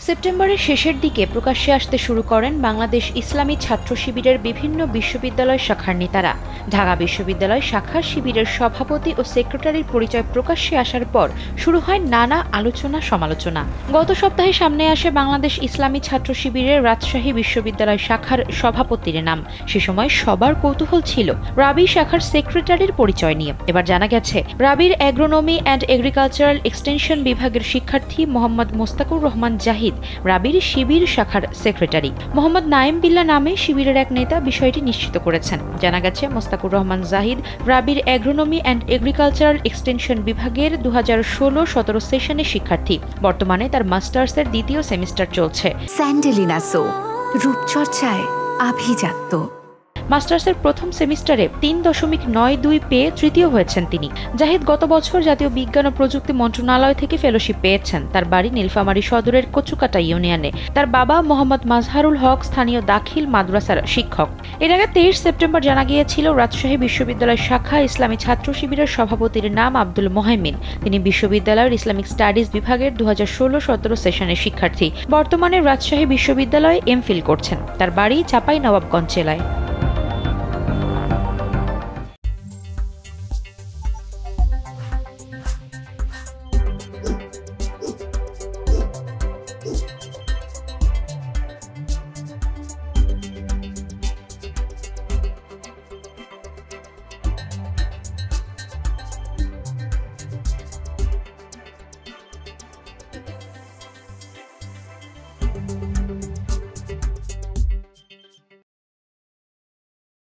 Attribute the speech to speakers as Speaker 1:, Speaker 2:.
Speaker 1: সেপ্টেম্বরের শেষের দিকে প্রকাশ্যে আসতে শুরু করেন বাংলাদেশ ইসলামী ছাত্র শিবিরের বিভিন্ন বিশ্ববিদ্যালয় শাখার নেতারা। ঢাকা বিশ্ববিদ্যালয় শাখা শিবিরের সভাপতি ও সেক্রেটারির পরিচয় প্রকাশ্যে আসার পর শুরু হয় নানা আলোচনা সমালোচনা। গত সপ্তাহে সামনে আসে বাংলাদেশ ইসলামী ছাত্র শিবিরের রাজশাহী বিশ্ববিদ্যালয় শাখার সভাপতির নাম। সে সময় সবার কৌতূহল ছিল রাবি শাখার সেক্রেটারির পরিচয় নিয়ে। এবার জানা গেছে রাবির অ্যাগ্রোনমি অ্যান্ড এগ্রিকালচারাল এক্সটেনশন বিভাগের শিক্ষার্থী মোহাম্মদ মোস্তাকুর রহমান জাহিদ রাবির শিবির শাখার সেক্রেটারি। মোহাম্মদ নাইম বিল্লাহ নামে শিবিরের এক নেতা বিষয়টি নিশ্চিত করেছেন। জানা গেছে মোস্তাকুর রহমান জাহিদ রাবির অ্যাগ্রোনমি অ্যান্ড এগ্রিকালচারাল এক্সটেনশন বিভাগের 2016-17 সেশনের শিক্ষার্থী। বর্তমানে তার মাস্টার্সের দ্বিতীয় সেমিস্টার চলছে।
Speaker 2: স্যান্ডেলিনা সো, রূপচর্চায় আভিজাত্য।
Speaker 1: মাস্টার্সের প্রথম সেমিস্টারে 3.92 পেয়ে তৃতীয় হয়েছেন তিনি। জাহিদ গত বছর জাতীয় বিজ্ঞান ও প্রযুক্তি মন্ত্রণালয় থেকে ফেলোশিপ পেয়েছেন। তার বাড়ি নীলফামারী সদরের কচুকাটা ইউনিয়নে। তার বাবা মোহাম্মদ মাজহারুল হক স্থানীয় দাখিল মাদ্রাসার শিক্ষক। এর আগে 23 সেপ্টেম্বর জানা গিয়েছিল রাজশাহী বিশ্ববিদ্যালয় শাখা ইসলামী ছাত্র শিবিরের সভাপতির নাম আব্দুল মোহাইমিন। তিনি বিশ্ববিদ্যালয়ের ইসলামিক স্টাডিজ বিভাগের 2016-17 সেশনের শিক্ষার্থী। বর্তমানে রাজশাহী বিশ্ববিদ্যালয়ে এমফিল করছেন। তার বাড়ি চাঁপাইনবাবগঞ্জ জেলায়।